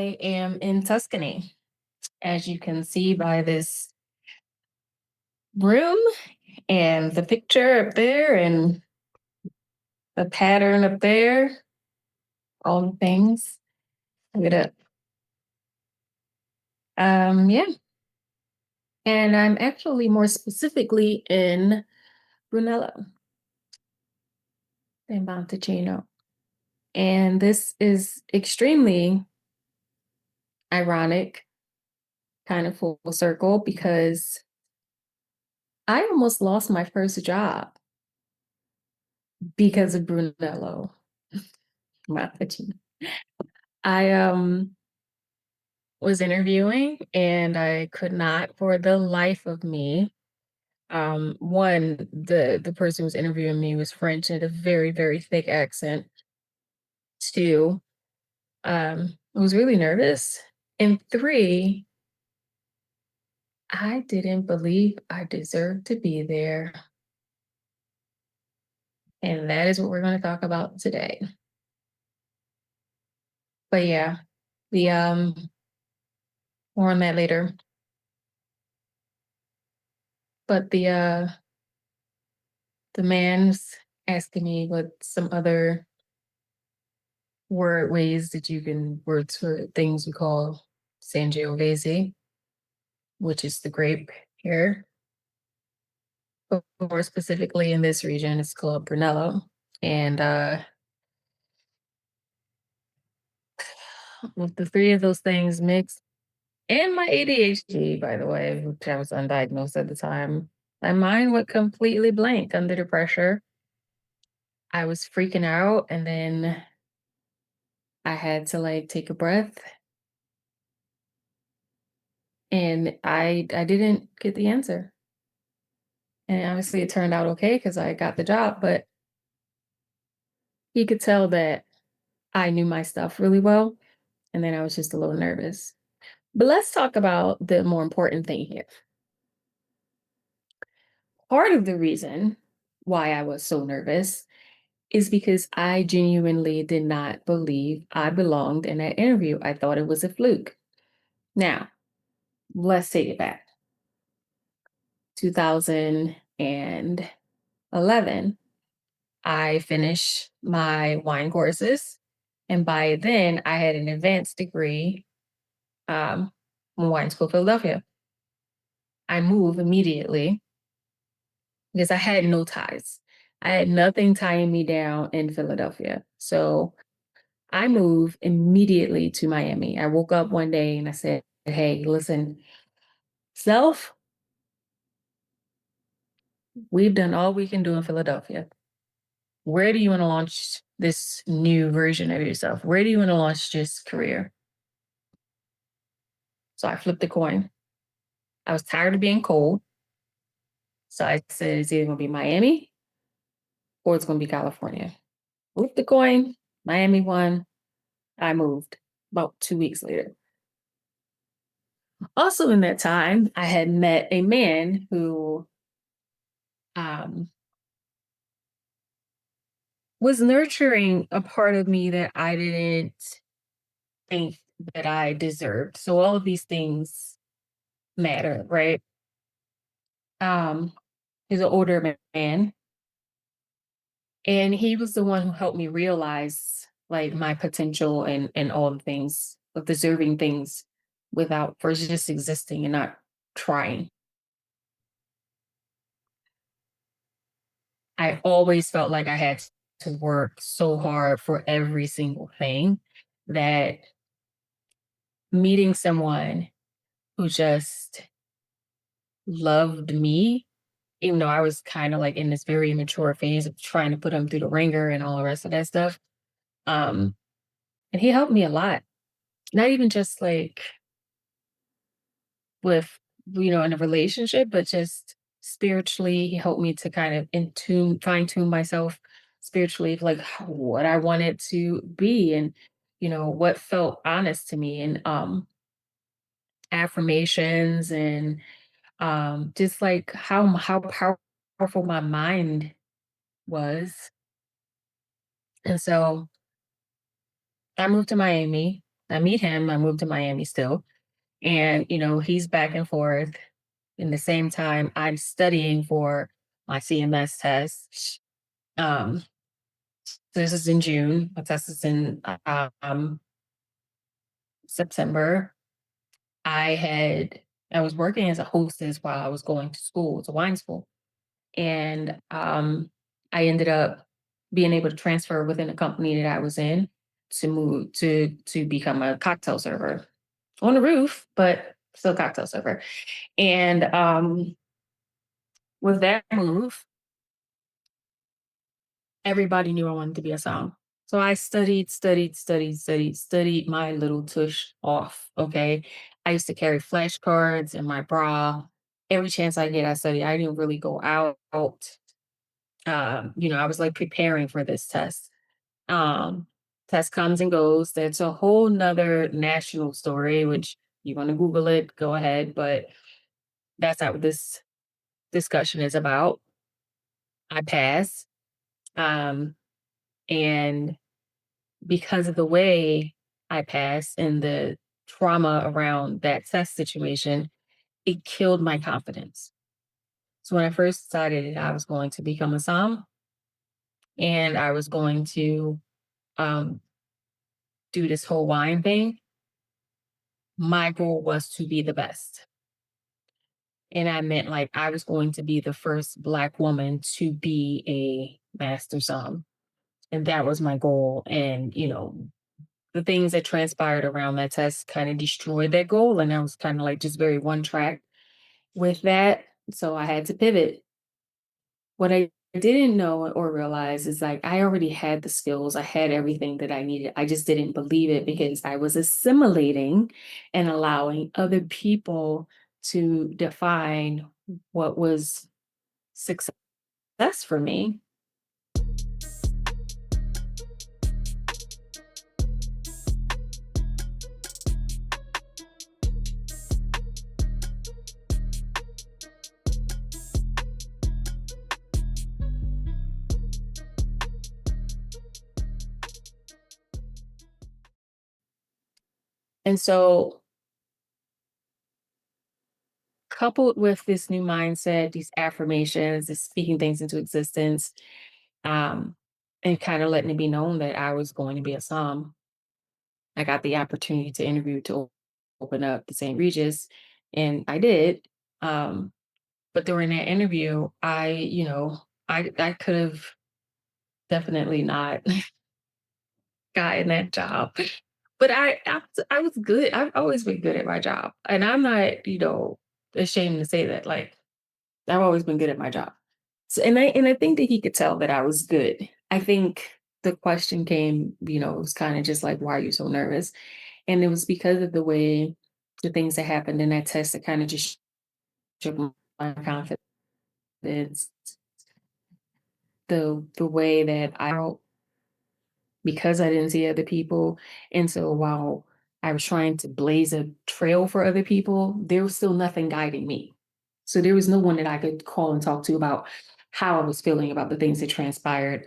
I am in Tuscany, as you can see by this room and the picture up there and the pattern up there, all the things. Look it up. Yeah. And I'm actually more specifically in Brunello in Montalcino. And this is extremely ironic, kind of full circle, because I almost lost my first job because of Brunello. Montalcino. I was interviewing and I could not for the life of me. One, the person who was interviewing me was French and had a very, very thick accent. Two, I was really nervous. And three, I didn't believe I deserved to be there. And that is what we're going to talk about today. But yeah, the more on that later. But the man's asking me what some other ways that you can words for things we call Sangiovese, which is the grape here. But more specifically in this region, it's called Brunello. And with the three of those things mixed, and my ADHD, by the way, which I was undiagnosed at the time, my mind went completely blank under the pressure. I was freaking out, and then I had to like take a breath, and I didn't get the answer. And obviously it turned out okay because I got the job, but he could tell that I knew my stuff really well. And then I was just a little nervous. But let's talk about the more important thing here. Part of the reason why I was so nervous is because I genuinely did not believe I belonged in that interview. I thought it was a fluke. Now, let's take it back. 2011, I finished my wine courses. And by then, I had an advanced degree from Wine School, Philadelphia. I moved immediately because I had no ties. I had nothing tying me down in Philadelphia. So I moved immediately to Miami. I woke up one day and I said, hey, listen, self, we've done all we can do in Philadelphia. Where do you want to launch this new version of yourself? Where do you want to launch this career? So I flipped the coin. I was tired of being cold. So I said, it's either going to be Miami or it's going to be California. Flipped the coin. Miami won. I moved about 2 weeks later. Also, in that time, I had met a man who um, was nurturing a part of me that I didn't think that I deserved. So all of these things matter, right? Um, he's an older man, and he was the one who helped me realize like my potential and all the things of deserving things without first just existing and not trying. I always felt like I had to work so hard for every single thing that meeting someone who just loved me, even though I was kind of like in this very immature phase of trying to put him through the ringer and all the rest of that stuff. Um, and he helped me a lot, not even just like with, in a relationship, but just spiritually. He helped me to kind of fine tune myself spiritually, of like what I wanted to be and, what felt honest to me and affirmations and just like how powerful my mind was. And so I moved to Miami. I meet him, I moved to Miami still, and, he's back and forth. In the same time, I'm studying for my CMS test. Um, so this is in June. My test is in September. I had I was working as a hostess while I was going to school. It's a wine school, and I ended up being able to transfer within the company that I was in to move to become a cocktail server on the roof, but still cocktail server. And with that move, everybody knew I wanted to be a song. So I studied my little tush off. Okay. I used to carry flashcards in my bra. Every chance I get, I studied. I didn't really go out. I was like preparing for this test. Um, Test comes and goes. That's a whole nother national story, which you want to Google it, go ahead. But that's not what this discussion is about. I pass. Um, and because of the way I passed and the trauma around that test situation, it killed my confidence. So when I first decided I was going to become a Som and I was going to um, do this whole wine thing, my goal was to be the best. And I meant like I was going to be the first Black woman to be a master Som. And that was my goal. And, the things that transpired around that test kind of destroyed that goal. And I was kind of like just very one track with that. So I had to pivot. What I didn't know or realize is like I already had the skills, I had everything that I needed. I just didn't believe it because I was assimilating and allowing other people to define what was success for me. And so, coupled with this new mindset, these affirmations, this speaking things into existence, um, and kind of letting it be known that I was going to be a Som. I got the opportunity to interview to open up the St. Regis, and I did. Um, but during that interview, I could have definitely not gotten that job. But I was good. I've always been good at my job, and I'm not ashamed to say that. Like I've always been good at my job. So, and I think that he could tell that I was good. I think the question came, it was kind of just like, why are you so nervous? And it was because of the way the things that happened in that test that kind of just shook my confidence. The way that I felt because I didn't see other people. And so while I was trying to blaze a trail for other people, there was still nothing guiding me. So there was no one that I could call and talk to about how I was feeling about the things that transpired,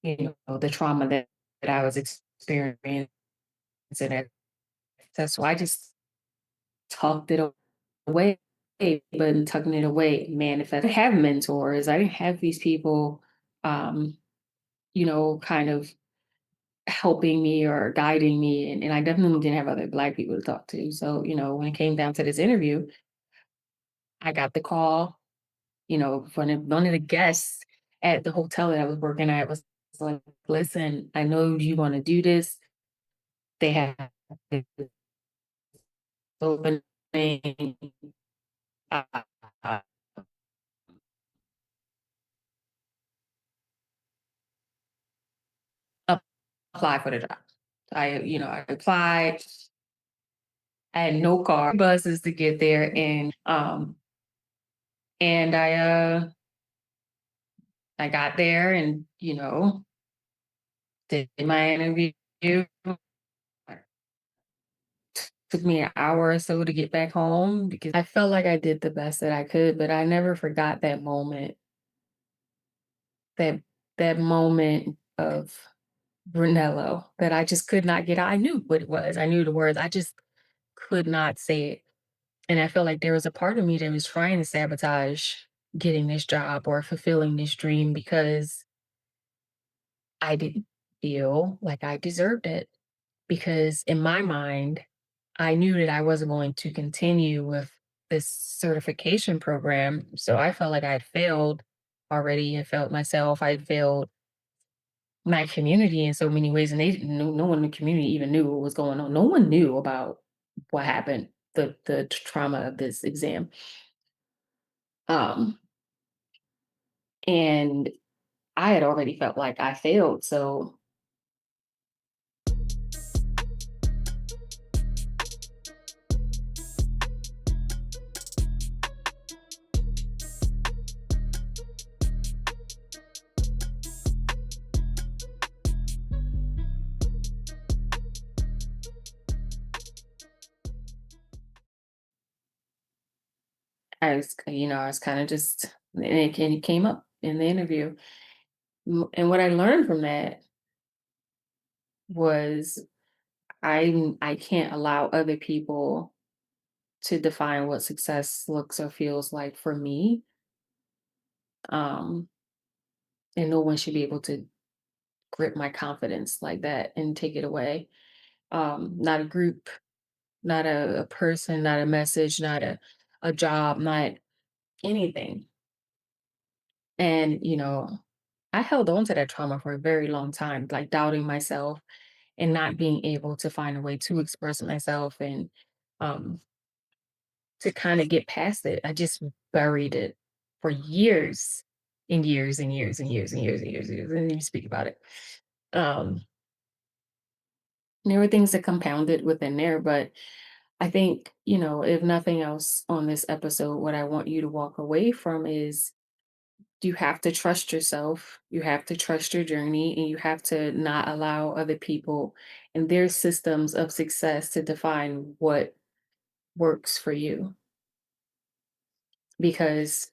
the trauma that I was experiencing. So I just tucked it away, but tucking it away, man, if I didn't have mentors, I didn't have these people, um, kind of helping me or guiding me. And I definitely didn't have other Black people to talk to. So, when it came down to this interview, I got the call, from one of the guests at the hotel that I was working at was like, listen, I know you want to do this. They have this opening. Uh, uh, Apply for the job. I applied. I had no car, buses to get there, and I got there, and did my interview. Took me an hour or so to get back home because I felt like I did the best that I could, but I never forgot that moment. That that moment of Brunello that I just could not get out. I knew what it was. I knew the words. I just could not say it. And I felt like there was a part of me that was trying to sabotage getting this job or fulfilling this dream because I didn't feel like I deserved it. Because in my mind, I knew that I wasn't going to continue with this certification program. So I felt like I had failed already. I felt myself, I had failed my community in so many ways. And they didn't know, no one in the community even knew what was going on. No one knew about what happened, the trauma of this exam. Um, and I had already felt like I failed. So I was kind of just, and it came up in the interview. And what I learned from that was I can't allow other people to define what success looks or feels like for me. Um, and no one should be able to grip my confidence like that and take it away. Not a group, not a person, not a message, not a job, not anything. And, I held on to that trauma for a very long time, like doubting myself and not being able to find a way to express myself and um, to kind of get past it. I just buried it for years and years and years and years and years and years and years. And then you speak about it. Um, and there were things that compounded within there, but I think, if nothing else on this episode, what I want you to walk away from is you have to trust yourself, you have to trust your journey, and you have to not allow other people and their systems of success to define what works for you. Because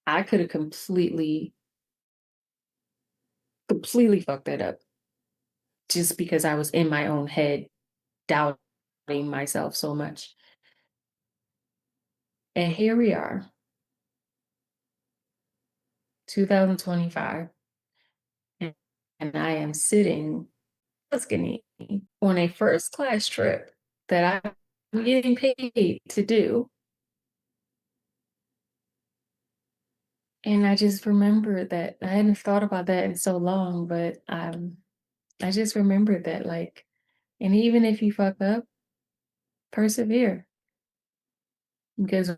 I could have completely fucked that up just because I was in my own head doubting myself so much. And here we are, 2025, and and I am sitting Tuscany on a first class trip that I'm getting paid to do. And I just remembered that I hadn't thought about that in so long, but I just remembered that, like, and even if you fuck up, persevere because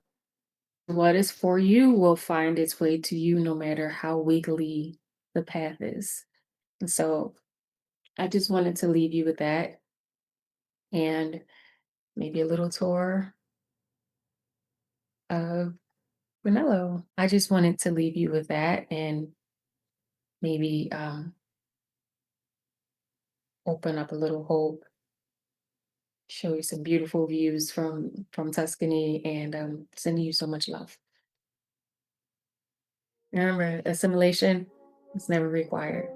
what is for you will find its way to you no matter how wiggly the path is. And so I just wanted to leave you with that and maybe a little tour of Brunello. I just wanted to leave you with that and maybe open up a little hope, show you some beautiful views from Tuscany, and sending you so much love. Remember, assimilation is never required.